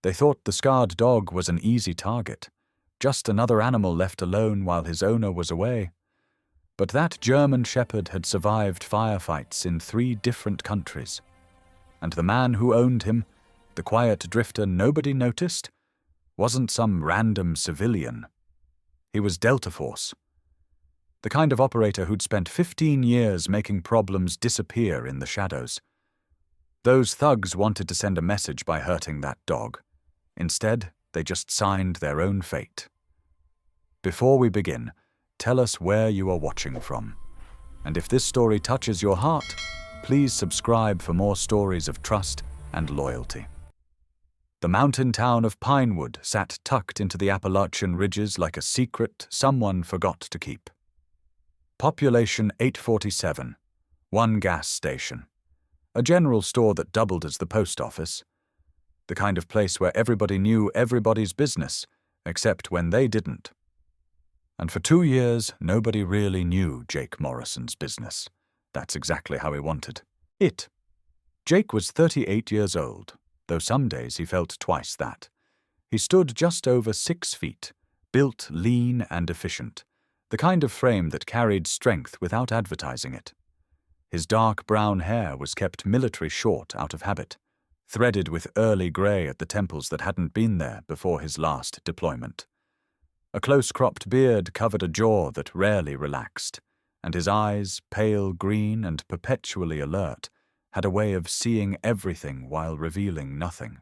They thought the scarred dog was an easy target, just another animal left alone while his owner was away. But that German shepherd had survived firefights in 3 different countries. And the man who owned him, the quiet drifter nobody noticed, wasn't some random civilian. He was Delta Force, the kind of operator who'd spent 15 years making problems disappear in the shadows. Those thugs wanted to send a message by hurting that dog. Instead, they just signed their own fate. Before we begin, tell us where you are watching from. And if this story touches your heart, please subscribe for more stories of trust and loyalty. The mountain town of Pinewood sat tucked into the Appalachian ridges like a secret someone forgot to keep. Population 847, 1 gas station, a general store that doubled as the post office, the kind of place where everybody knew everybody's business, except when they didn't. And for 2 years, nobody really knew Jake Morrison's business. That's exactly how he wanted it. Jake was 38 years old, though some days he felt twice that. He stood just over 6 feet, built lean and efficient, the kind of frame that carried strength without advertising it. His dark brown hair was kept military short out of habit, threaded with early grey at the temples that hadn't been there before his last deployment. A close-cropped beard covered a jaw that rarely relaxed, and his eyes, pale green and perpetually alert, had a way of seeing everything while revealing nothing.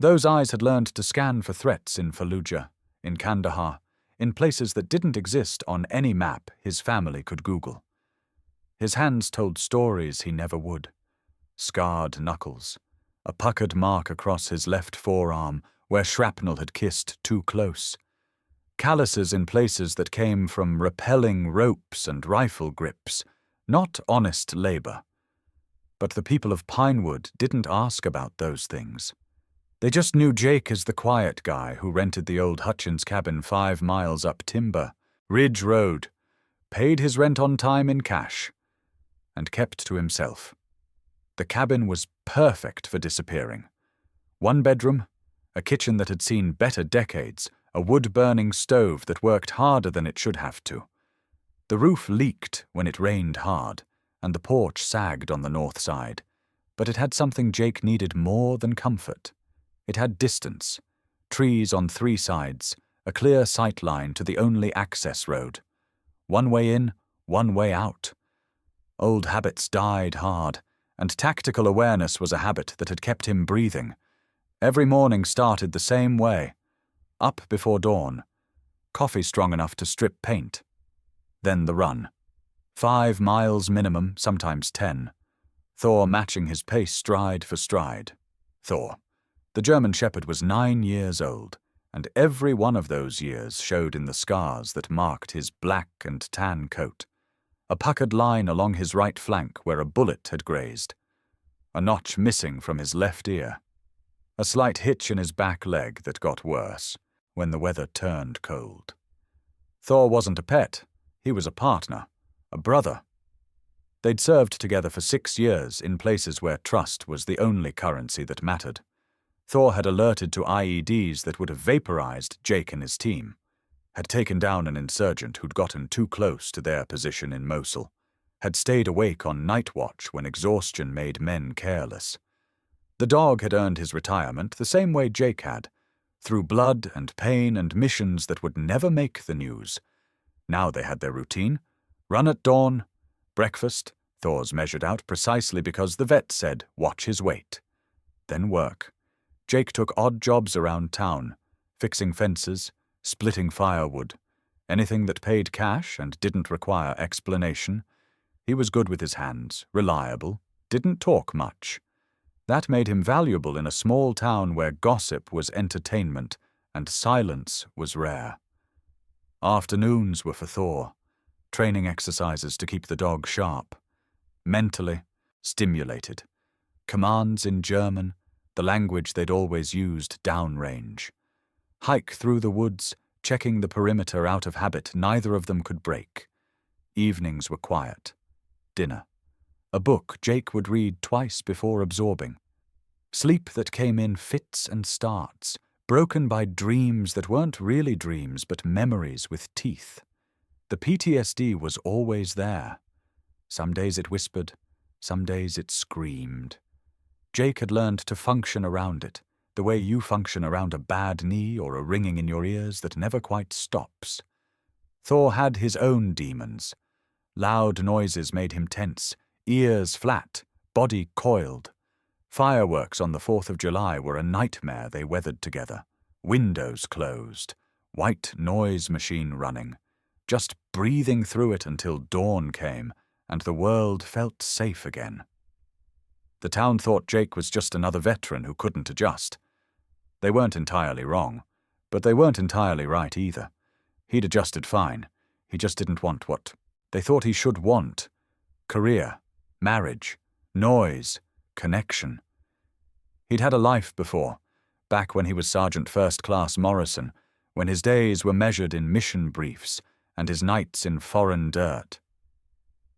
Those eyes had learned to scan for threats in Fallujah, in Kandahar, in places that didn't exist on any map his family could Google. His hands told stories he never would. Scarred knuckles, a puckered mark across his left forearm where shrapnel had kissed too close. Calluses in places that came from repelling ropes and rifle grips, not honest labor. But the people of Pinewood didn't ask about those things. They just knew Jake as the quiet guy who rented the old Hutchins cabin 5 miles up Timber, Ridge Road, paid his rent on time in cash, and kept to himself. The cabin was perfect for disappearing. 1 bedroom, a kitchen that had seen better decades, a wood-burning stove that worked harder than it should have to. The roof leaked when it rained hard, and the porch sagged on the north side, but it had something Jake needed more than comfort. It had distance, trees on 3 sides, a clear sight line to the only access road. 1 way in, 1 way out. Old habits died hard, and tactical awareness was a habit that had kept him breathing. Every morning started the same way. Up before dawn, coffee strong enough to strip paint. Then the run. 5 miles minimum, sometimes 10. Thor matching his pace stride for stride. Thor. The German shepherd was 9 years old, and every one of those years showed in the scars that marked his black and tan coat. A puckered line along his right flank where a bullet had grazed. A notch missing from his left ear. A slight hitch in his back leg that got worse when the weather turned cold. Thor wasn't a pet. He was a partner, a brother. They'd served together for 6 years in places where trust was the only currency that mattered. Thor had alerted to IEDs that would have vaporized Jake and his team, had taken down an insurgent who'd gotten too close to their position in Mosul, had stayed awake on night watch when exhaustion made men careless. The dog had earned his retirement the same way Jake had, through blood and pain and missions that would never make the news. Now they had their routine: run at dawn, breakfast, Thor's measured out precisely because the vet said watch his weight. Then work. Jake took odd jobs around town, fixing fences, splitting firewood, anything that paid cash and didn't require explanation. He was good with his hands, reliable, didn't talk much. That made him valuable in a small town where gossip was entertainment and silence was rare. Afternoons were for Thor, training exercises to keep the dog sharp, mentally stimulated, commands in German, the language they'd always used downrange. Hike through the woods, checking the perimeter out of habit neither of them could break. Evenings were quiet. Dinner. A book Jake would read twice before absorbing. Sleep that came in fits and starts, broken by dreams that weren't really dreams but memories with teeth. The PTSD was always there. Some days it whispered, some days it screamed. Jake had learned to function around it, the way you function around a bad knee or a ringing in your ears that never quite stops. Thor had his own demons. Loud noises made him tense, ears flat, body coiled. Fireworks on the 4th of July were a nightmare they weathered together. Windows closed, white noise machine running, just breathing through it until dawn came and the world felt safe again. The town thought Jake was just another veteran who couldn't adjust. They weren't entirely wrong, but they weren't entirely right either. He'd adjusted fine. He just didn't want what they thought he should want. Career, marriage, noise, connection. He'd had a life before, back when he was Sergeant First Class Morrison, when his days were measured in mission briefs and his nights in foreign dirt.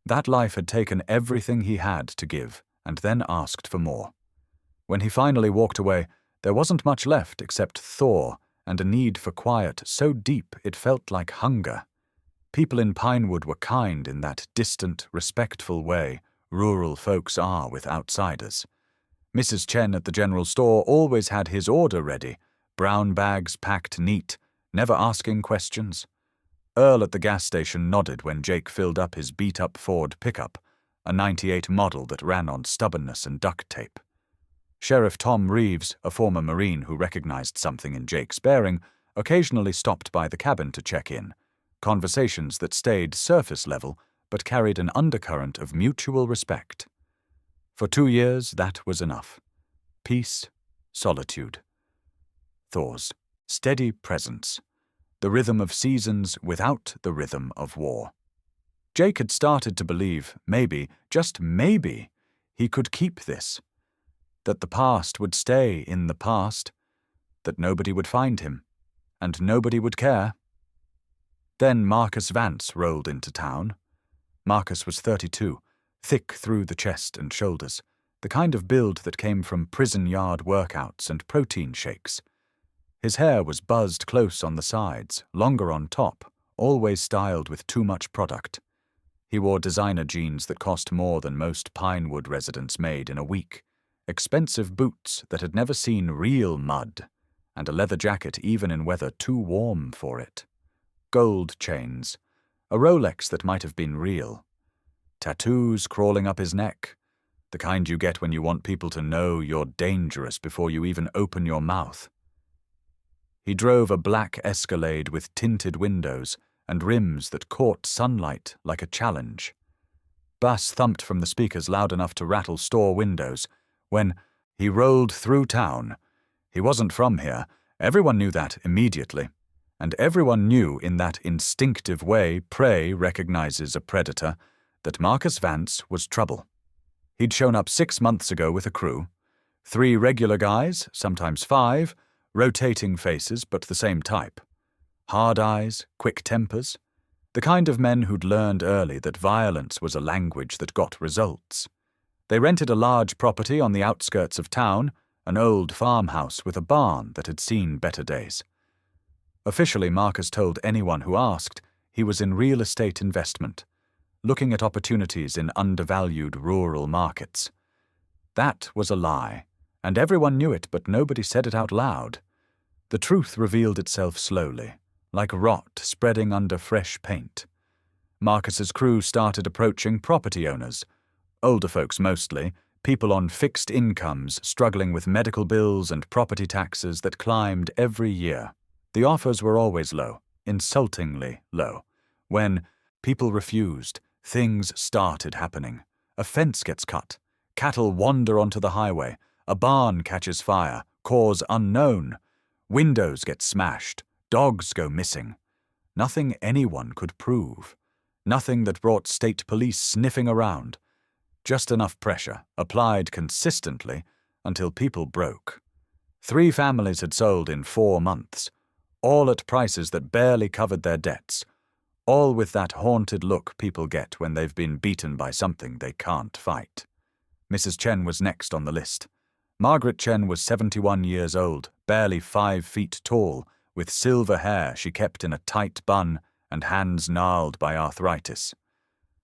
That life had taken everything he had to give and then asked for more. When he finally walked away, there wasn't much left except Thor and a need for quiet so deep it felt like hunger. People in Pinewood were kind in that distant, respectful way rural folks are with outsiders. Mrs. Chen at the general store always had his order ready, brown bags packed neat, never asking questions. Earl at the gas station nodded when Jake filled up his beat-up Ford pickup, a '98 model that ran on stubbornness and duct tape. Sheriff Tom Reeves, a former Marine who recognized something in Jake's bearing, occasionally stopped by the cabin to check in, conversations that stayed surface level but carried an undercurrent of mutual respect. For 2 years, that was enough. Peace, solitude. Thor's steady presence. The rhythm of seasons without the rhythm of war. Jake had started to believe, maybe, just maybe, he could keep this. That the past would stay in the past. That nobody would find him. And nobody would care. Then Marcus Vance rolled into town. Marcus was 32, thick through the chest and shoulders, the kind of build that came from prison yard workouts and protein shakes. His hair was buzzed close on the sides, longer on top, always styled with too much product. He wore designer jeans that cost more than most Pinewood residents made in a week, expensive boots that had never seen real mud, and a leather jacket even in weather too warm for it. Gold chains, a Rolex that might have been real. Tattoos crawling up his neck, the kind you get when you want people to know you're dangerous before you even open your mouth. He drove a black Escalade with tinted windows and rims that caught sunlight like a challenge. Bass thumped from the speakers loud enough to rattle store windows. When he rolled through town, he wasn't from here. Everyone knew that immediately. And everyone knew in that instinctive way prey recognizes a predator that Marcus Vance was trouble. He'd shown up 6 months ago with a crew. 3 regular guys, sometimes 5, rotating faces but the same type. Hard eyes, quick tempers. The kind of men who'd learned early that violence was a language that got results. They rented a large property on the outskirts of town, an old farmhouse with a barn that had seen better days. Officially, Marcus told anyone who asked he was in real estate investment, looking at opportunities in undervalued rural markets. That was a lie, and everyone knew it, but nobody said it out loud. The truth revealed itself slowly, like rot spreading under fresh paint. Marcus's crew started approaching property owners, older folks mostly, people on fixed incomes struggling with medical bills and property taxes that climbed every year. The offers were always low, insultingly low. When people refused, things started happening. A fence gets cut, cattle wander onto the highway, a barn catches fire, cause unknown, windows get smashed, dogs go missing. Nothing anyone could prove. Nothing that brought state police sniffing around. Just enough pressure, applied consistently, until people broke. 3 families had sold in 4 months, all at prices that barely covered their debts, all with that haunted look people get when they've been beaten by something they can't fight. Mrs. Chen was next on the list. Margaret Chen was 71 years old, barely 5 feet tall, with silver hair she kept in a tight bun and hands gnarled by arthritis.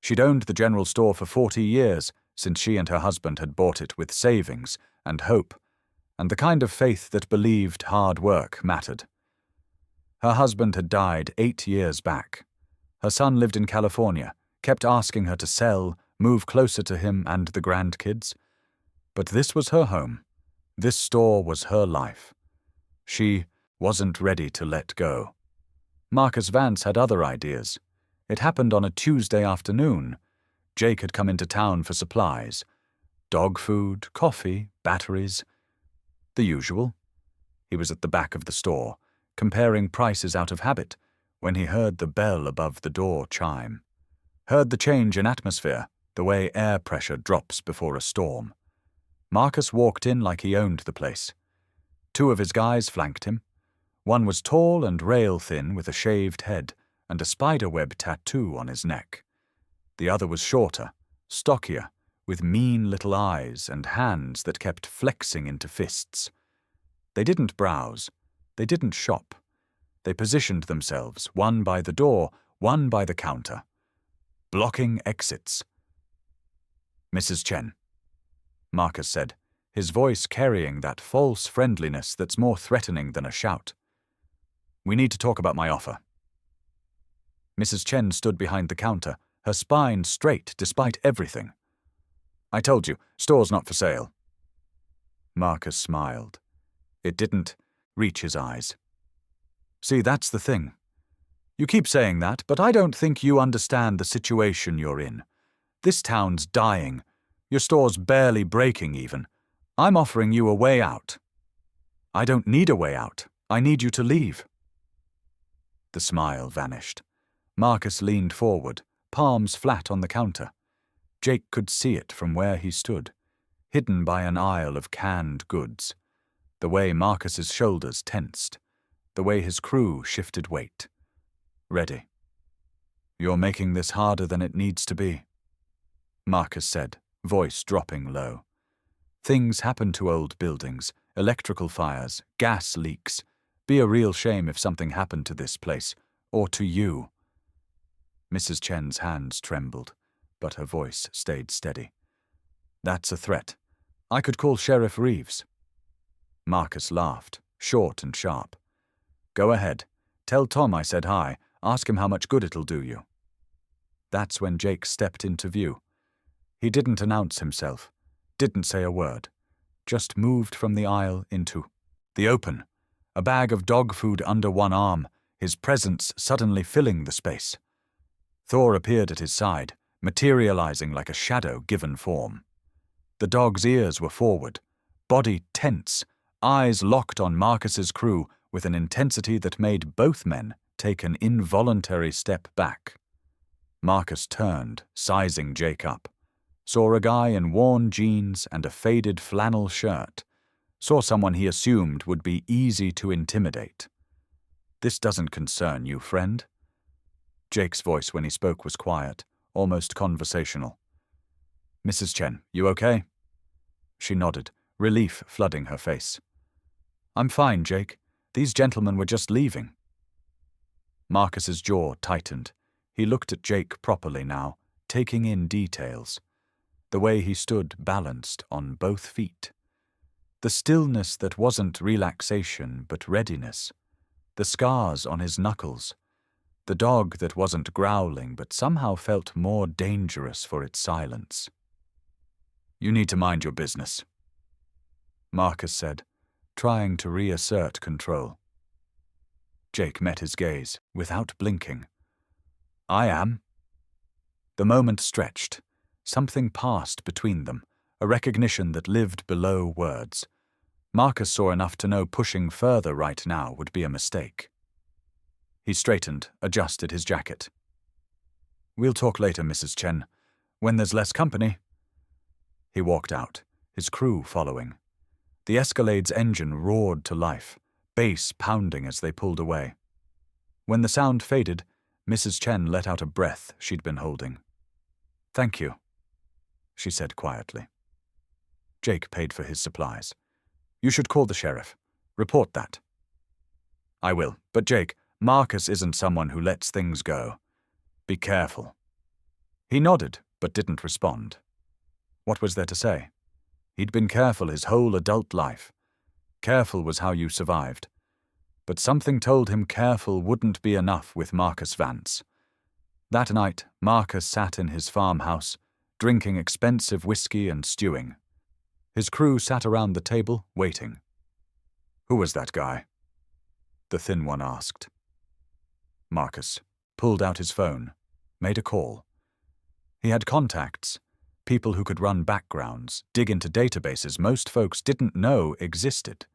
She'd owned the general store for 40 years, since she and her husband had bought it with savings and hope, and the kind of faith that believed hard work mattered. Her husband had died 8 years back. Her son lived in California, kept asking her to sell, move closer to him and the grandkids. But this was her home. This store was her life. She wasn't ready to let go. Marcus Vance had other ideas. It happened on a Tuesday afternoon. Jake had come into town for supplies. Dog food, coffee, batteries. The usual. He was at the back of the store, comparing prices out of habit, when he heard the bell above the door chime. Heard the change in atmosphere, the way air pressure drops before a storm. Marcus walked in like he owned the place. 2 of his guys flanked him. One was tall and rail-thin with a shaved head and a spiderweb tattoo on his neck. The other was shorter, stockier, with mean little eyes and hands that kept flexing into fists. They didn't browse. They didn't shop. They positioned themselves, one by the door, one by the counter, blocking exits. "Mrs. Chen," Marcus said, his voice carrying that false friendliness that's more threatening than a shout. "We need to talk about my offer." Mrs. Chen stood behind the counter, her spine straight despite everything. "I told you, store's not for sale." Marcus smiled. It didn't reach his eyes. "See, that's the thing. You keep saying that, but I don't think you understand the situation you're in. This town's dying. Your store's barely breaking even. I'm offering you a way out." "I don't need a way out. I need you to leave." The smile vanished. Marcus leaned forward, palms flat on the counter. Jake could see it from where he stood, hidden by an aisle of canned goods. The way Marcus's shoulders tensed, the way his crew shifted weight. "Ready." "You're making this harder than it needs to be," Marcus said, voice dropping low. "Things happen to old buildings, electrical fires, gas leaks. Be a real shame if something happened to this place, or to you." Mrs. Chen's hands trembled, but her voice stayed steady. "That's a threat. I could call Sheriff Reeves." Marcus laughed, short and sharp. "Go ahead. Tell Tom I said hi. Ask him how much good it'll do you." That's when Jake stepped into view. He didn't announce himself, didn't say a word, just moved from the aisle into the open, a bag of dog food under one arm, his presence suddenly filling the space. Thor appeared at his side, materializing like a shadow given form. The dog's ears were forward, body tense, eyes locked on Marcus's crew with an intensity that made both men take an involuntary step back. Marcus turned, sizing Jake up. Saw a guy in worn jeans and a faded flannel shirt. Saw someone he assumed would be easy to intimidate. "This doesn't concern you, friend." Jake's voice when he spoke was quiet, almost conversational. "Mrs. Chen, you okay?" She nodded, relief flooding her face. "I'm fine, Jake. These gentlemen were just leaving." Marcus's jaw tightened. He looked at Jake properly now, taking in details. The way he stood balanced on both feet. The stillness that wasn't relaxation but readiness. The scars on his knuckles. The dog that wasn't growling but somehow felt more dangerous for its silence. "You need to mind your business," Marcus said, trying to reassert control. Jake met his gaze, without blinking. "I am." The moment stretched. Something passed between them, a recognition that lived below words. Marcus saw enough to know pushing further right now would be a mistake. He straightened, adjusted his jacket. "We'll talk later, Mrs. Chen, when there's less company." He walked out, his crew following. The Escalade's engine roared to life, bass pounding as they pulled away. When the sound faded, Mrs. Chen let out a breath she'd been holding. "Thank you," she said quietly. Jake paid for his supplies. You should call the sheriff. Report that. I will, but Jake, Marcus isn't someone who lets things go. Be careful. He nodded, but didn't respond. What was there to say? He'd been careful his whole adult life. Careful was how you survived. But something told him careful wouldn't be enough with Marcus Vance. That night, Marcus sat in his farmhouse, drinking expensive whiskey and stewing. His crew sat around the table, waiting. Who was that guy? The thin one asked. Marcus pulled out his phone, made a call. He had contacts, people who could run backgrounds, dig into databases most folks didn't know existed.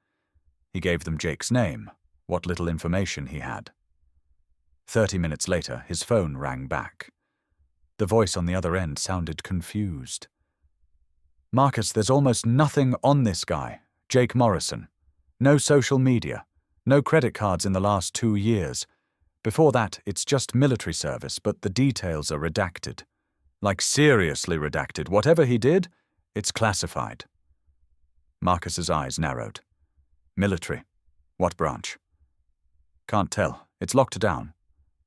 He gave them Jake's name, what little information he had. 30 minutes later, his phone rang back. The voice on the other end sounded confused. Marcus, there's almost nothing on this guy, Jake Morrison. No social media, no credit cards in the last 2 years. Before that, it's just military service, but the details are redacted. Like seriously redacted. Whatever he did, it's classified. Marcus's eyes narrowed. Military. What branch? Can't tell. It's locked down.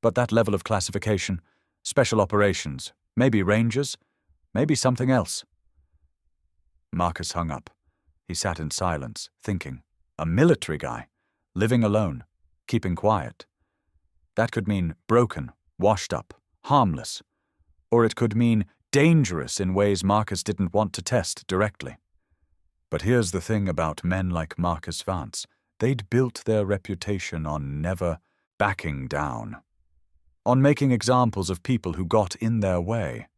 But that level of classification, special operations, maybe Rangers, maybe something else. Marcus hung up. He sat in silence, thinking. A military guy, living alone, keeping quiet. That could mean broken, washed up, harmless. Or it could mean dangerous in ways Marcus didn't want to test directly. But here's the thing about men like Marcus Vance. They'd built their reputation on never backing down. On making examples of people who got in their way.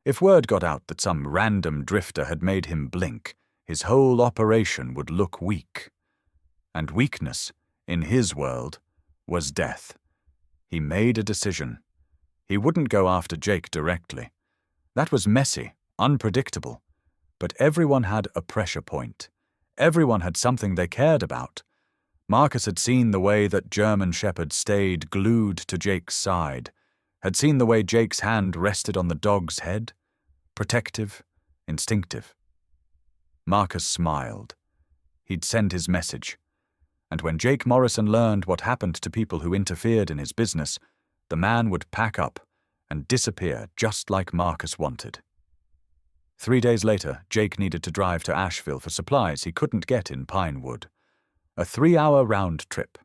If word got out that some random drifter had made him blink, his whole operation would look weak. And weakness, in his world, was death. He made a decision. He wouldn't go after Jake directly. That was messy, unpredictable. But everyone had a pressure point. Everyone had something they cared about. Marcus had seen the way that German Shepherd stayed glued to Jake's side, had seen the way Jake's hand rested on the dog's head, protective, instinctive. Marcus smiled. He'd send his message. And when Jake Morrison learned what happened to people who interfered in his business, the man would pack up and disappear just like Marcus wanted. 3 days later, Jake needed to drive to Asheville for supplies he couldn't get in Pinewood. A 3-hour round trip.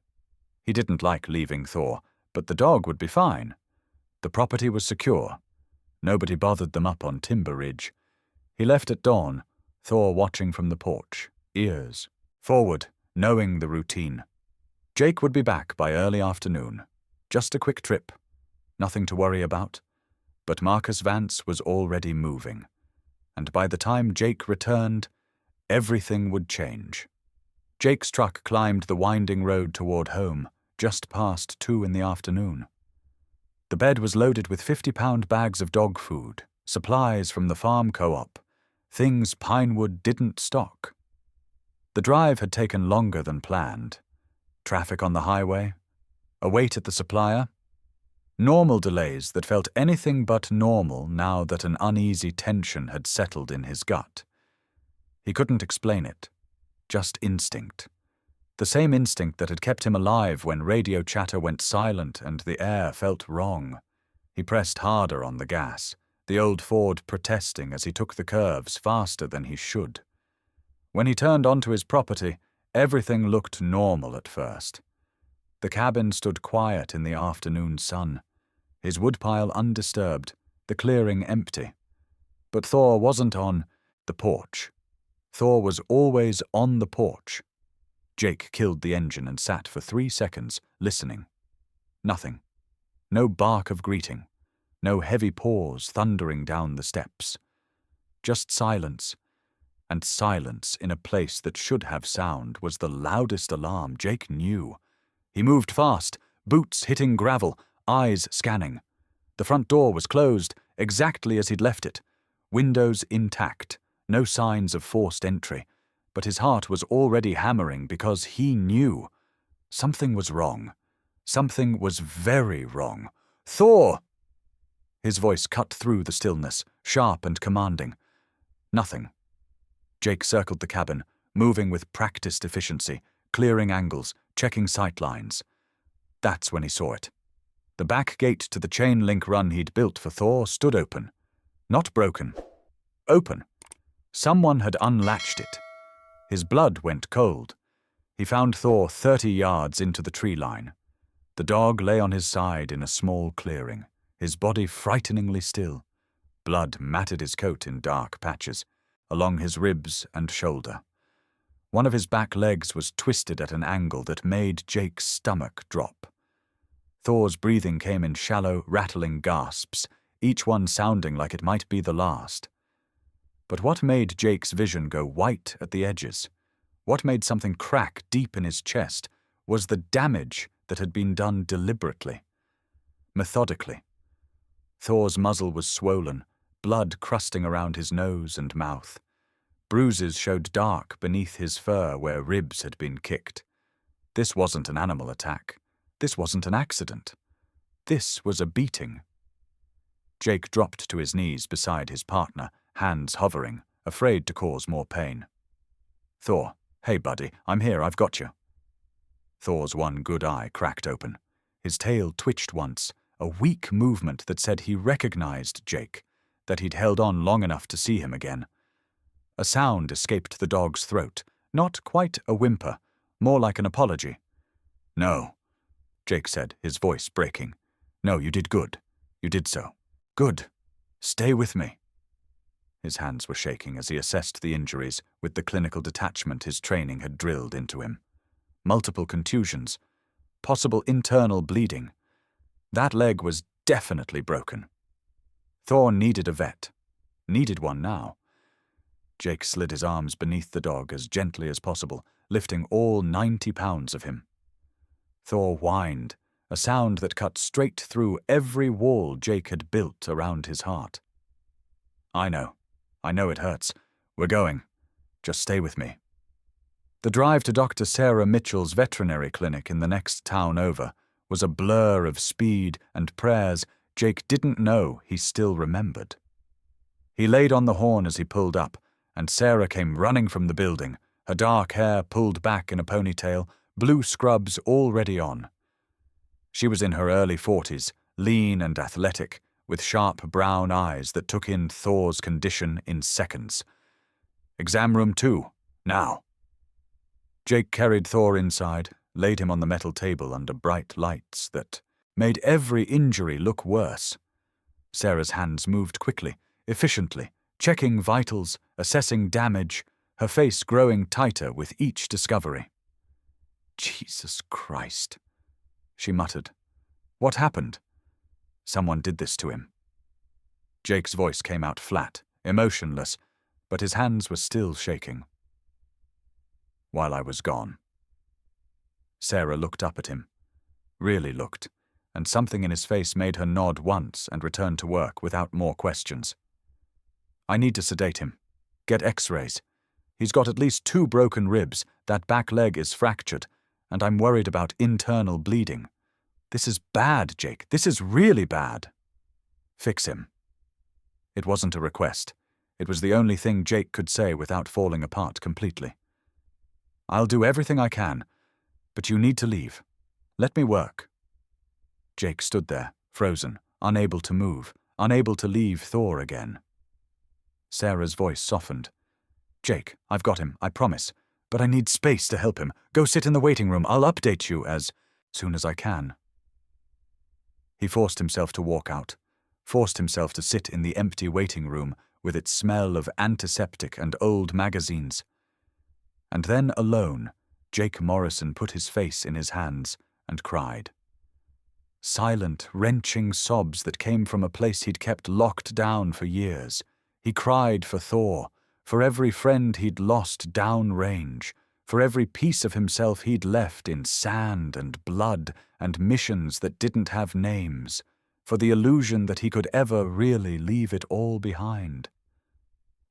He didn't like leaving Thor, but the dog would be fine. The property was secure. Nobody bothered them up on Timber Ridge. He left at dawn, Thor watching from the porch, ears forward, knowing the routine. Jake would be back by early afternoon. Just a quick trip. Nothing to worry about. But Marcus Vance was already moving. And by the time Jake returned, everything would change. Jake's truck climbed the winding road toward home, just past 2 in the afternoon. The bed was loaded with 50-pound bags of dog food, supplies from the farm co-op, things Pinewood didn't stock. The drive had taken longer than planned. Traffic on the highway, a wait at the supplier, normal delays that felt anything but normal now that an uneasy tension had settled in his gut. He couldn't explain it. Just instinct. The same instinct that had kept him alive when radio chatter went silent and the air felt wrong. He pressed harder on the gas, the old Ford protesting as he took the curves faster than he should. When he turned onto his property, everything looked normal at first. The cabin stood quiet in the afternoon sun, his woodpile undisturbed, the clearing empty. But Thor wasn't on the porch. Thor was always on the porch. Jake killed the engine and sat for 3 seconds, listening. Nothing. No bark of greeting. No heavy paws thundering down the steps. Just silence. And silence in a place that should have sound was the loudest alarm Jake knew. He moved fast, boots hitting gravel, eyes scanning. The front door was closed, exactly as he'd left it. Windows intact. No signs of forced entry, but his heart was already hammering because he knew. Something was wrong. Something was very wrong. Thor! His voice cut through the stillness, sharp and commanding. Nothing. Jake circled the cabin, moving with practiced efficiency, clearing angles, checking sight lines. That's when he saw it. The back gate to the chain-link run he'd built for Thor stood open. Not broken. Open. Someone had unlatched it. His blood went cold. He found Thor 30 yards into the tree line. The dog lay on his side in a small clearing, his body frighteningly still. Blood matted his coat in dark patches, along his ribs and shoulder. One of his back legs was twisted at an angle that made Jake's stomach drop. Thor's breathing came in shallow, rattling gasps, each one sounding like it might be the last. But what made Jake's vision go white at the edges, what made something crack deep in his chest, was the damage that had been done deliberately, methodically. Thor's muzzle was swollen, blood crusting around his nose and mouth. Bruises showed dark beneath his fur where ribs had been kicked. This wasn't an animal attack. This wasn't an accident. This was a beating. Jake dropped to his knees beside his partner, hands hovering, afraid to cause more pain. Thor, hey buddy, I'm here, I've got you. Thor's one good eye cracked open. His tail twitched once, a weak movement that said he recognized Jake, that he'd held on long enough to see him again. A sound escaped the dog's throat, not quite a whimper, more like an apology. No, Jake said, his voice breaking. No, you did good. You did so. Good. Stay with me. His hands were shaking as he assessed the injuries with the clinical detachment his training had drilled into him. Multiple contusions, possible internal bleeding. That leg was definitely broken. Thor needed a vet. Needed one now. Jake slid his arms beneath the dog as gently as possible, lifting all 90 pounds of him. Thor whined, a sound that cut straight through every wall Jake had built around his heart. I know it hurts. We're going. Just stay with me. The drive to Dr. Sarah Mitchell's veterinary clinic in the next town over was a blur of speed and prayers Jake didn't know he still remembered. He laid on the horn as he pulled up, and Sarah came running from the building, her dark hair pulled back in a ponytail, blue scrubs already on. She was in her early 40s, lean and athletic, with sharp brown eyes that took in Thor's condition in seconds. Exam room 2, now. Jake carried Thor inside, laid him on the metal table under bright lights that made every injury look worse. Sarah's hands moved quickly, efficiently, checking vitals, assessing damage, her face growing tighter with each discovery. Jesus Christ, she muttered. What happened? Someone did this to him. Jake's voice came out flat, emotionless, but his hands were still shaking. While I was gone. Sarah looked up at him, really looked, and something in his face made her nod once and return to work without more questions. I need to sedate him. Get x-rays. He's got at least 2 broken ribs, that back leg is fractured, and I'm worried about internal bleeding. This is bad, Jake. This is really bad. Fix him. It wasn't a request. It was the only thing Jake could say without falling apart completely. I'll do everything I can, but you need to leave. Let me work. Jake stood there, frozen, unable to move, unable to leave Thor again. Sarah's voice softened. Jake, I've got him, I promise. But I need space to help him. Go sit in the waiting room. I'll update you as soon as I can. He forced himself to walk out, forced himself to sit in the empty waiting room with its smell of antiseptic and old magazines. And then alone, Jake Morrison put his face in his hands and cried. Silent, wrenching sobs that came from a place he'd kept locked down for years. He cried for Thor, for every friend he'd lost downrange, for every piece of himself he'd left in sand and blood and missions that didn't have names, for the illusion that he could ever really leave it all behind.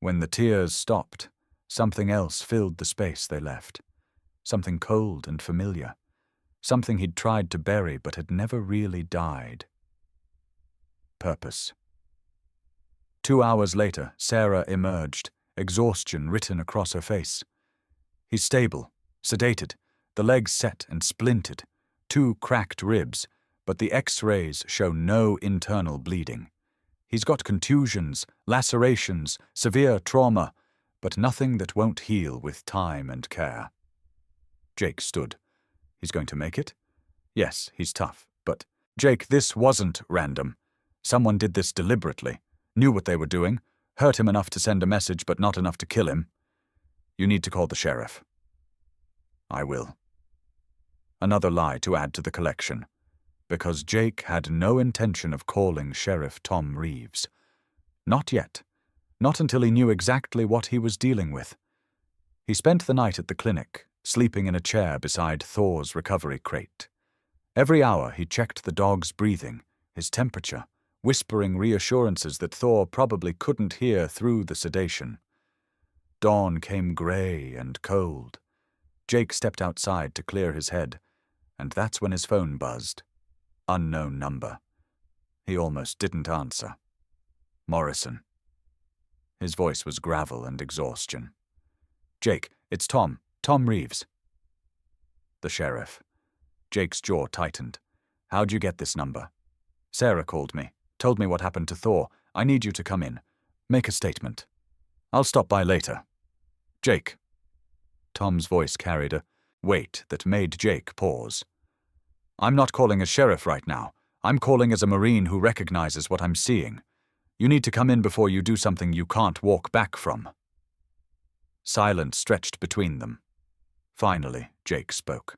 When the tears stopped, something else filled the space they left, something cold and familiar, something he'd tried to bury but had never really died. Purpose. 2 hours later, Sarah emerged, exhaustion written across her face. He's stable, sedated, the legs set and splintered, 2 cracked ribs, but the X-rays show no internal bleeding. He's got contusions, lacerations, severe trauma, but nothing that won't heal with time and care. Jake stood. He's going to make it? Yes, he's tough, but Jake, this wasn't random. Someone did this deliberately, knew what they were doing, hurt him enough to send a message but not enough to kill him. You need to call the sheriff. I will. Another lie to add to the collection, because Jake had no intention of calling Sheriff Tom Reeves. Not yet. Not until he knew exactly what he was dealing with. He spent the night at the clinic, sleeping in a chair beside Thor's recovery crate. Every hour he checked the dog's breathing, his temperature, whispering reassurances that Thor probably couldn't hear through the sedation. Dawn came grey and cold. Jake stepped outside to clear his head, and that's when his phone buzzed. Unknown number. He almost didn't answer. Morrison. His voice was gravel and exhaustion. Jake, it's Tom Reeves. The sheriff. Jake's jaw tightened. How'd you get this number? Sarah called me, told me what happened to Thor. I need you to come in. Make a statement. I'll stop by later. Jake. Tom's voice carried a weight that made Jake pause. I'm not calling as sheriff right now. I'm calling as a Marine who recognizes what I'm seeing. You need to come in before you do something you can't walk back from. Silence stretched between them. Finally, Jake spoke.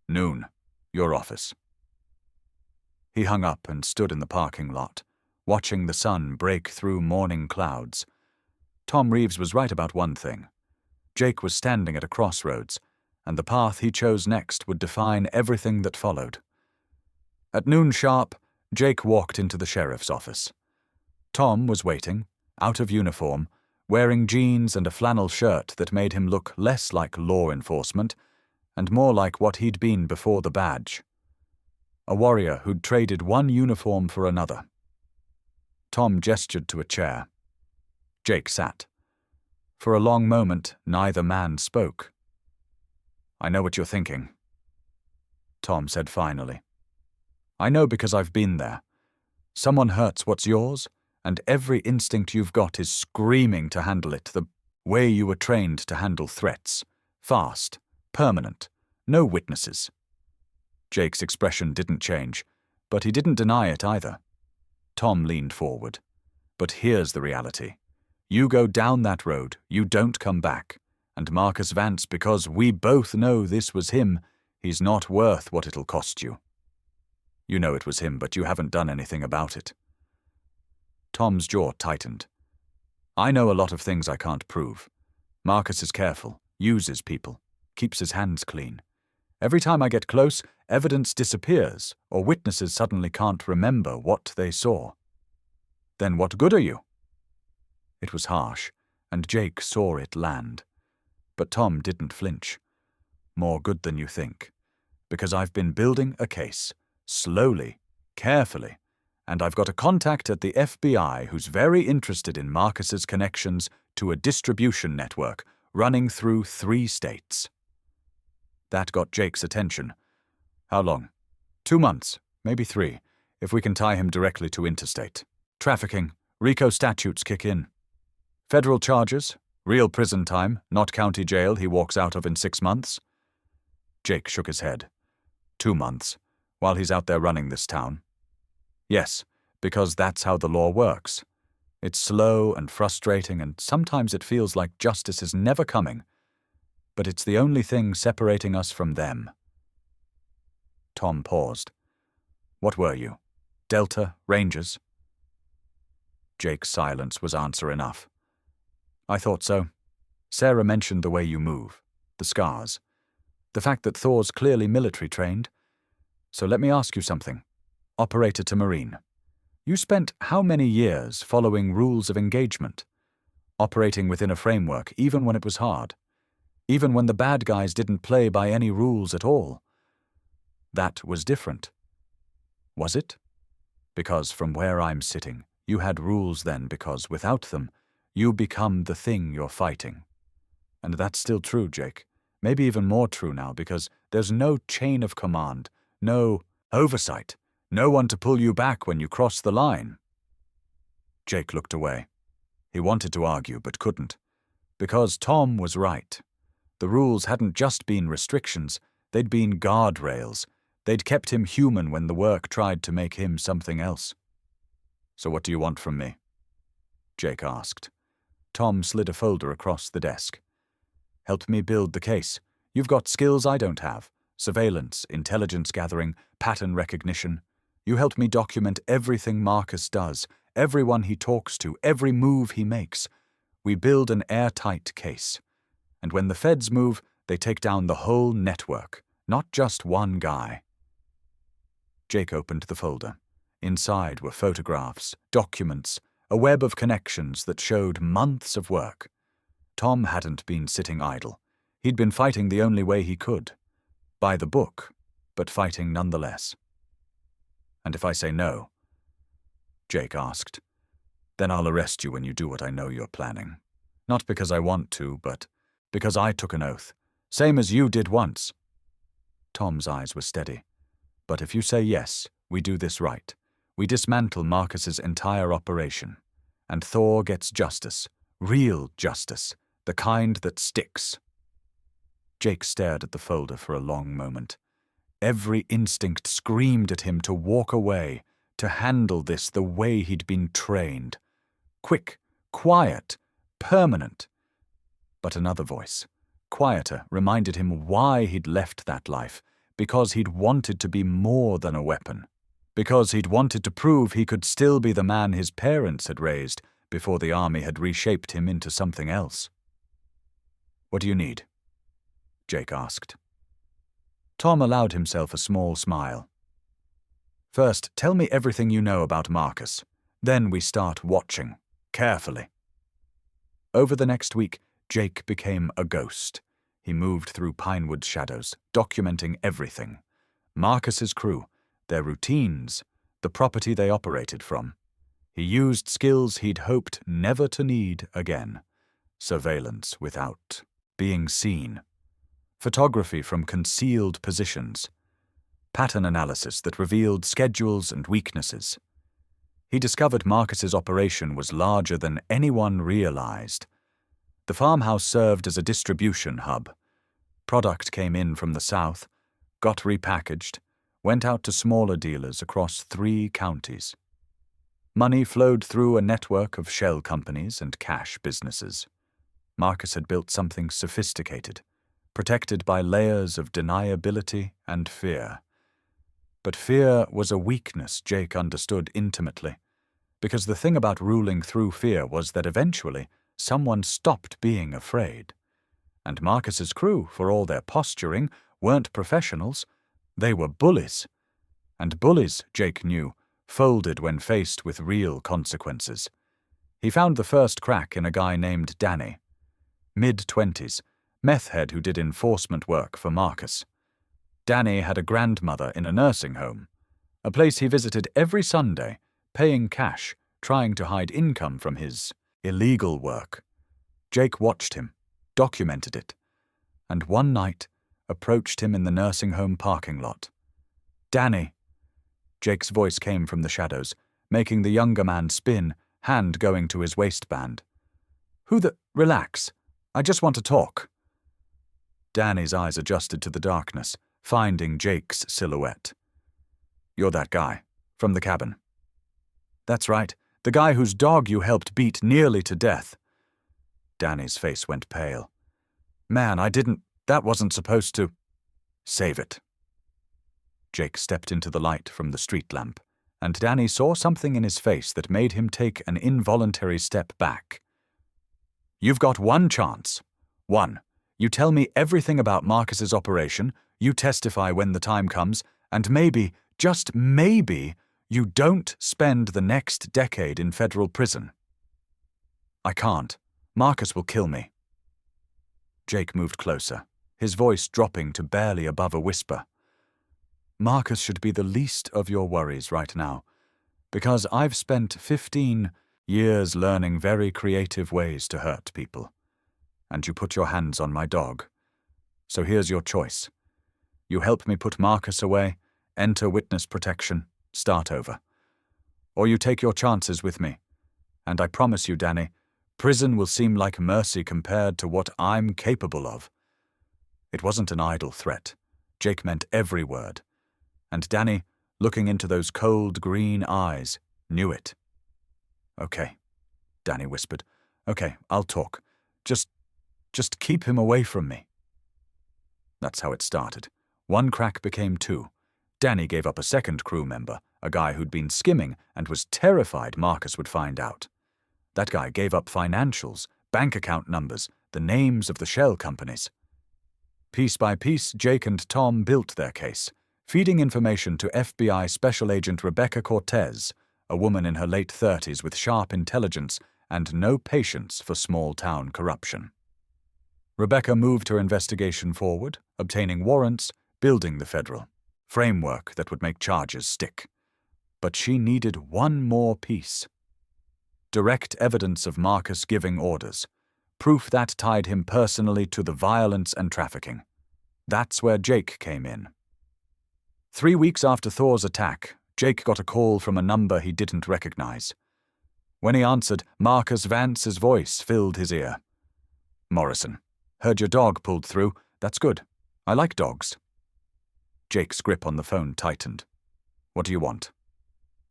Noon, your office. He hung up and stood in the parking lot, watching the sun break through morning clouds. Tom Reeves was right about one thing. Jake was standing at a crossroads, and the path he chose next would define everything that followed. At noon sharp, Jake walked into the sheriff's office. Tom was waiting, out of uniform, wearing jeans and a flannel shirt that made him look less like law enforcement and more like what he'd been before the badge. A warrior who'd traded one uniform for another. Tom gestured to a chair. Jake sat. For a long moment, neither man spoke. I know what you're thinking, Tom said finally. I know because I've been there. Someone hurts what's yours, and every instinct you've got is screaming to handle it the way you were trained to handle threats. Fast, permanent, no witnesses. Jake's expression didn't change, but he didn't deny it either. Tom leaned forward. But here's the reality. You go down that road, you don't come back. And Marcus Vance, because we both know this was him, he's not worth what it'll cost you. You know it was him, but you haven't done anything about it. Tom's jaw tightened. I know a lot of things I can't prove. Marcus is careful, uses people, keeps his hands clean. Every time I get close, evidence disappears, or witnesses suddenly can't remember what they saw. Then what good are you? It was harsh, and Jake saw it land. But Tom didn't flinch. More good than you think. Because I've been building a case, slowly, carefully, and I've got a contact at the FBI who's very interested in Marcus's connections to a distribution network running through 3 states. That got Jake's attention. How long? 2 months, maybe 3, if we can tie him directly to interstate. Trafficking, RICO statutes kick in. Federal charges, real prison time, not county jail he walks out of in 6 months. Jake shook his head. 2 months, while he's out there running this town. Yes, because that's how the law works. It's slow and frustrating, and sometimes it feels like justice is never coming. But it's the only thing separating us from them. Tom paused. What were you? Delta, Rangers? Jake's silence was answer enough. I thought so. Sarah mentioned the way you move, the scars, the fact that Thor's clearly military trained. So let me ask you something. Operator to Marine. You spent how many years following rules of engagement? Operating within a framework even when it was hard? Even when the bad guys didn't play by any rules at all? That was different. Was it? Because from where I'm sitting, you had rules then because without them, you become the thing you're fighting. And that's still true, Jake. Maybe even more true now, because there's no chain of command, no oversight, no one to pull you back when you cross the line. Jake looked away. He wanted to argue, but couldn't. Because Tom was right. The rules hadn't just been restrictions, they'd been guardrails. They'd kept him human when the work tried to make him something else. So what do you want from me? Jake asked. Tom slid a folder across the desk. Help me build the case. You've got skills I don't have. Surveillance, intelligence gathering, pattern recognition. You help me document everything Marcus does, everyone he talks to, every move he makes. We build an airtight case. And when the feds move, they take down the whole network, not just one guy. Jake opened the folder. Inside were photographs, documents, a web of connections that showed months of work. Tom hadn't been sitting idle. He'd been fighting the only way he could. By the book, but fighting nonetheless. And if I say no, Jake asked, then I'll arrest you when you do what I know you're planning. Not because I want to, but because I took an oath. Same as you did once. Tom's eyes were steady. But if you say yes, we do this right. We dismantle Marcus's entire operation. And Thor gets justice. Real justice. The kind that sticks. Jake stared at the folder for a long moment. Every instinct screamed at him to walk away, to handle this the way he'd been trained. Quick, quiet, permanent. But another voice, quieter, reminded him why he'd left that life, because he'd wanted to be more than a weapon. Because he'd wanted to prove he could still be the man his parents had raised before the army had reshaped him into something else. What do you need? Jake asked. Tom allowed himself a small smile. First, tell me everything you know about Marcus. Then we start watching, carefully. Over the next week, Jake became a ghost. He moved through Pinewood shadows, documenting everything. Marcus's crew, their routines, the property they operated from. He used skills he'd hoped never to need again. Surveillance without being seen. Photography from concealed positions. Pattern analysis that revealed schedules and weaknesses. He discovered Marcus's operation was larger than anyone realized. The farmhouse served as a distribution hub. Product came in from the south, got repackaged, went out to smaller dealers across 3 counties. Money flowed through a network of shell companies and cash businesses. Marcus had built something sophisticated, protected by layers of deniability and fear. But fear was a weakness Jake understood intimately, because the thing about ruling through fear was that eventually someone stopped being afraid. And Marcus's crew, for all their posturing, weren't professionals. They were bullies. And bullies, Jake knew, folded when faced with real consequences. He found the first crack in a guy named Danny. Mid-20s, meth head who did enforcement work for Marcus. Danny had a grandmother in a nursing home, a place he visited every Sunday, paying cash, trying to hide income from his illegal work. Jake watched him, documented it, and one night approached him in the nursing home parking lot. Danny! Jake's voice came from the shadows, making the younger man spin, hand going to his waistband. Relax. I just want to talk. Danny's eyes adjusted to the darkness, finding Jake's silhouette. You're that guy, from the cabin. That's right, the guy whose dog you helped beat nearly to death. Danny's face went pale. Man, that wasn't supposed to. Save it. Jake stepped into the light from the street lamp, and Danny saw something in his face that made him take an involuntary step back. You've got one chance. One. You tell me everything about Marcus's operation, you testify when the time comes, and maybe, just maybe, you don't spend the next decade in federal prison. I can't. Marcus will kill me. Jake moved closer, his voice dropping to barely above a whisper. Marcus should be the least of your worries right now, because I've spent 15, years learning very creative ways to hurt people. And you put your hands on my dog. So here's your choice. You help me put Marcus away, enter witness protection, start over. Or you take your chances with me. And I promise you, Danny, prison will seem like mercy compared to what I'm capable of. It wasn't an idle threat. Jake meant every word. And Danny, looking into those cold green eyes, knew it. Okay, Danny whispered. Okay, I'll talk. Just keep him away from me. That's how it started. One crack became two. Danny gave up a second crew member, a guy who'd been skimming and was terrified Marcus would find out. That guy gave up financials, bank account numbers, the names of the shell companies. Piece by piece, Jake and Tom built their case, feeding information to FBI Special Agent Rebecca Cortez, a woman in her late 30s with sharp intelligence and no patience for small-town corruption. Rebecca moved her investigation forward, obtaining warrants, building the federal framework that would make charges stick. But she needed one more piece. Direct evidence of Marcus giving orders, proof that tied him personally to the violence and trafficking. That's where Jake came in. 3 weeks after Thor's attack, Jake got a call from a number he didn't recognize. When he answered, Marcus Vance's voice filled his ear. Morrison, heard your dog pulled through. That's good. I like dogs. Jake's grip on the phone tightened. What do you want?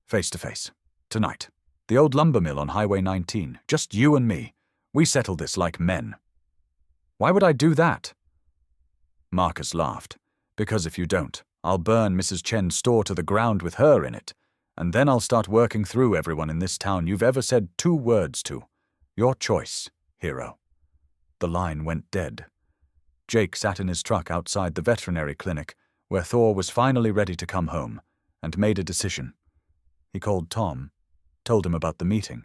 Face to face. Tonight. The old lumber mill on Highway 19. Just you and me. We settled this like men. Why would I do that? Marcus laughed. Because if you don't, I'll burn Mrs. Chen's store to the ground with her in it, and then I'll start working through everyone in this town you've ever said 2 words to. Your choice, hero. The line went dead. Jake sat in his truck outside the veterinary clinic, where Thor was finally ready to come home, and made a decision. He called Tom, told him about the meeting.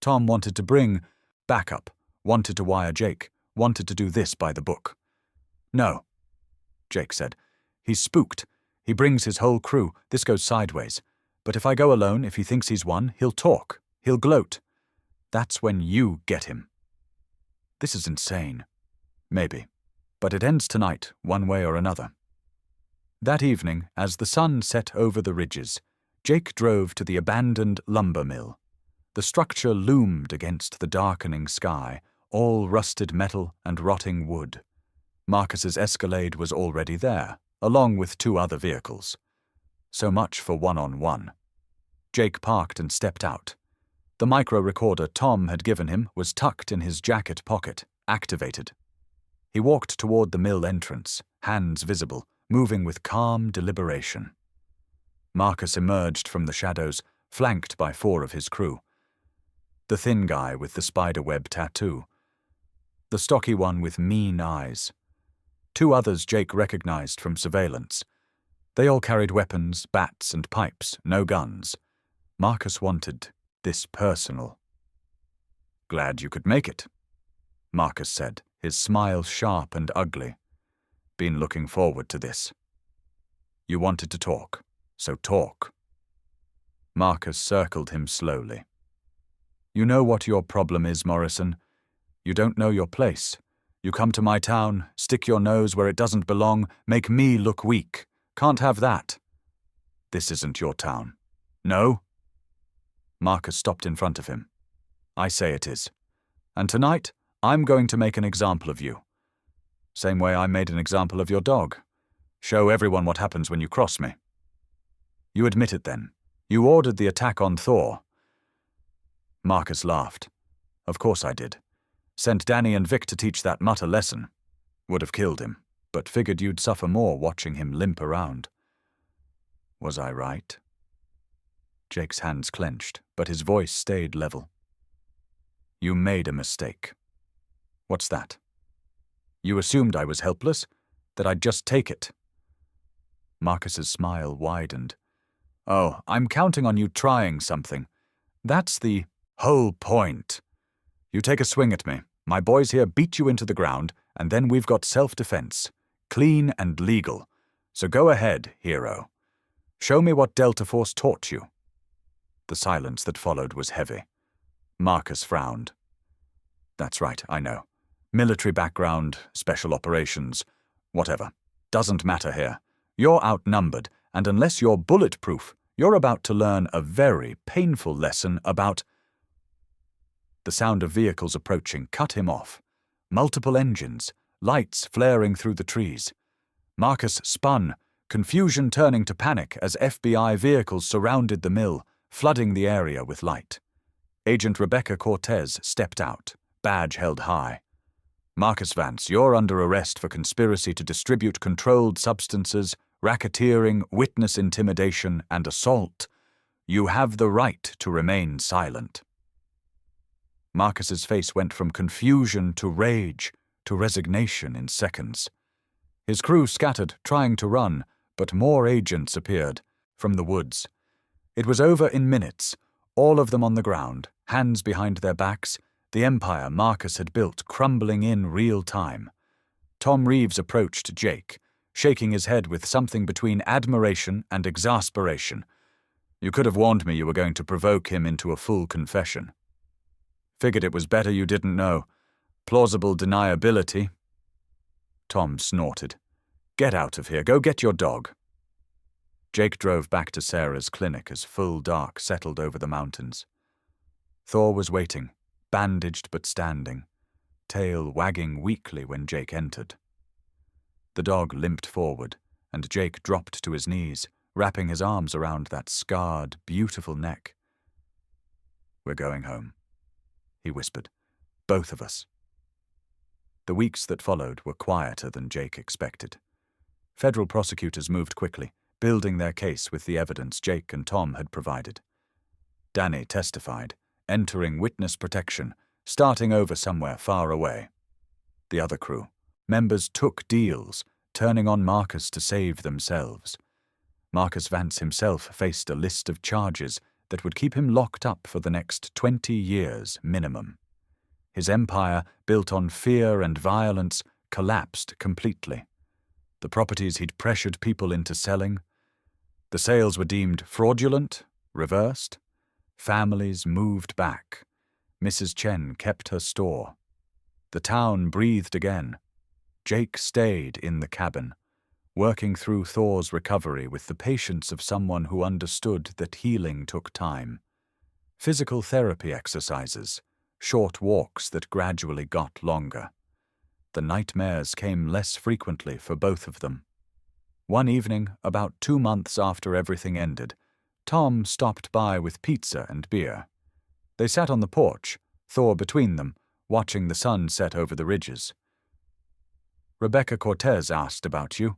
Tom wanted to bring backup, wanted to wire Jake, wanted to do this by the book. No, Jake said. He's spooked. He brings his whole crew. This goes sideways. But if I go alone, if he thinks he's won, he'll talk. He'll gloat. That's when you get him. This is insane. Maybe. But it ends tonight, one way or another. That evening, as the sun set over the ridges, Jake drove to the abandoned lumber mill. The structure loomed against the darkening sky, all rusted metal and rotting wood. Marcus's Escalade was already there, along with 2 other vehicles. So much for one-on-one. Jake parked and stepped out. The micro-recorder Tom had given him was tucked in his jacket pocket, activated. He walked toward the mill entrance, hands visible, moving with calm deliberation. Marcus emerged from the shadows, flanked by 4 of his crew. The thin guy with the spiderweb tattoo. The stocky one with mean eyes. 2 others Jake recognized from surveillance. They all carried weapons, bats and pipes, no guns. Marcus wanted this personal. Glad you could make it, Marcus said, his smile sharp and ugly. Been looking forward to this. You wanted to talk, so talk. Marcus circled him slowly. You know what your problem is, Morrison. You don't know your place. You come to my town, stick your nose where it doesn't belong, make me look weak. Can't have that. This isn't your town. No? Marcus stopped in front of him. I say it is. And tonight, I'm going to make an example of you. Same way I made an example of your dog. Show everyone what happens when you cross me. You admit it then. You ordered the attack on Thor. Marcus laughed. Of course I did. Sent Danny and Vic to teach that mutt a lesson. Would have killed him, but figured you'd suffer more watching him limp around. Was I right? Jake's hands clenched, but his voice stayed level. You made a mistake. What's that? You assumed I was helpless, that I'd just take it. Marcus's smile widened. Oh, I'm counting on you trying something. That's the whole point. You take a swing at me, my boys here beat you into the ground, and then we've got self-defense. Clean and legal. So go ahead, hero. Show me what Delta Force taught you. The silence that followed was heavy. Marcus frowned. That's right, I know. Military background, special operations, whatever. Doesn't matter here. You're outnumbered, and unless you're bulletproof, you're about to learn a very painful lesson about— The sound of vehicles approaching cut him off. Multiple engines, lights flaring through the trees. Marcus spun, confusion turning to panic as FBI vehicles surrounded the mill, flooding the area with light. Agent Rebecca Cortez stepped out, badge held high. Marcus Vance, you're under arrest for conspiracy to distribute controlled substances, racketeering, witness intimidation, and assault. You have the right to remain silent. Marcus's face went from confusion to rage to resignation in seconds. His crew scattered, trying to run, but more agents appeared from the woods. It was over in minutes, all of them on the ground, hands behind their backs, the empire Marcus had built crumbling in real time. Tom Reeves approached Jake, shaking his head with something between admiration and exasperation. You could have warned me you were going to provoke him into a full confession. Figured it was better you didn't know. Plausible deniability. Tom snorted. Get out of here. Go get your dog. Jake drove back to Sarah's clinic as full dark settled over the mountains. Thor was waiting, bandaged but standing, tail wagging weakly when Jake entered. The dog limped forward, and Jake dropped to his knees, wrapping his arms around that scarred, beautiful neck. We're going home, he whispered. Both of us. The weeks that followed were quieter than Jake expected. Federal prosecutors moved quickly, building their case with the evidence Jake and Tom had provided. Danny testified, entering witness protection, starting over somewhere far away. The other crew, members took deals, turning on Marcus to save themselves. Marcus Vance himself faced a list of charges that would keep him locked up for the next 20 years minimum. His empire, built on fear and violence, collapsed completely. The properties he'd pressured people into selling, the sales were deemed fraudulent, reversed. Families moved back. Mrs. Chen kept her store. The town breathed again. Jake stayed in the cabin, working through Thor's recovery with the patience of someone who understood that healing took time. Physical therapy exercises, short walks that gradually got longer. The nightmares came less frequently for both of them. One evening, about 2 months after everything ended, Tom stopped by with pizza and beer. They sat on the porch, Thor between them, watching the sun set over the ridges. Rebecca Cortez asked about you.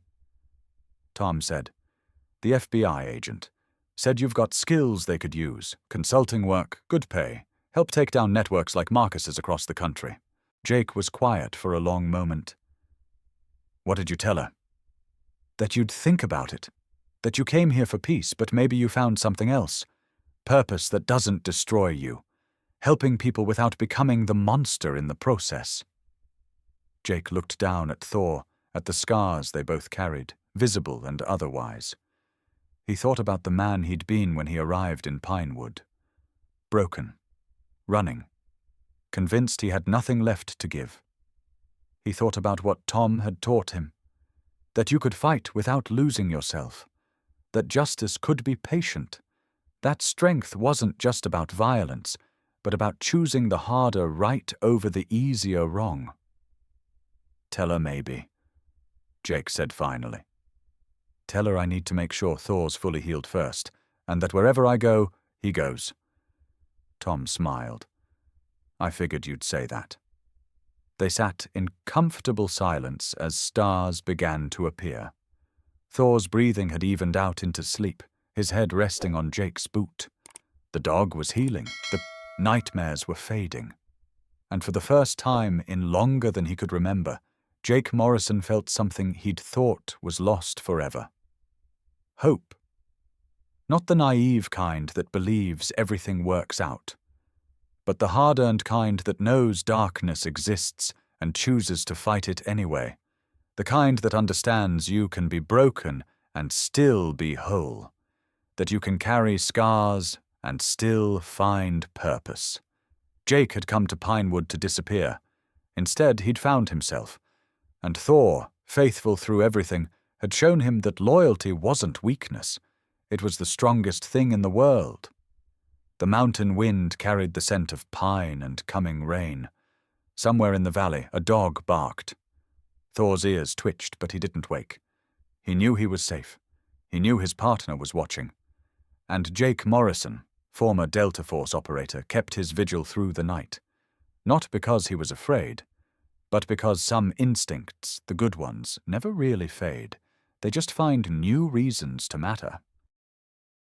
Tom said, the FBI agent. Said you've got skills they could use, consulting work, good pay, help take down networks like Marcus's across the country. Jake was quiet for a long moment. What did you tell her? That you'd think about it. That you came here for peace, but maybe you found something else. Purpose that doesn't destroy you. Helping people without becoming the monster in the process. Jake looked down at Thor, at the scars they both carried, visible and otherwise. He thought about the man he'd been when he arrived in Pinewood. Broken. Running. Convinced he had nothing left to give. He thought about what Tom had taught him. That you could fight without losing yourself. That justice could be patient. That strength wasn't just about violence, but about choosing the harder right over the easier wrong. Tell her maybe, Jake said finally. Tell her I need to make sure Thor's fully healed first, and that wherever I go, he goes. Tom smiled. I figured you'd say that. They sat in comfortable silence as stars began to appear. Thor's breathing had evened out into sleep, his head resting on Jake's boot. The dog was healing, the nightmares were fading. And for the first time in longer than he could remember, Jake Morrison felt something he'd thought was lost forever. Hope. Not the naive kind that believes everything works out, but the hard-earned kind that knows darkness exists and chooses to fight it anyway. The kind that understands you can be broken and still be whole. That you can carry scars and still find purpose. Jake had come to Pinewood to disappear. Instead, he'd found himself. And Thor, faithful through everything, had shown him that loyalty wasn't weakness. It was the strongest thing in the world. The mountain wind carried the scent of pine and coming rain. Somewhere in the valley, a dog barked. Thor's ears twitched, but he didn't wake. He knew he was safe. He knew his partner was watching. And Jake Morrison, former Delta Force operator, kept his vigil through the night. Not because he was afraid, but because some instincts, the good ones, never really fade. They just find new reasons to matter.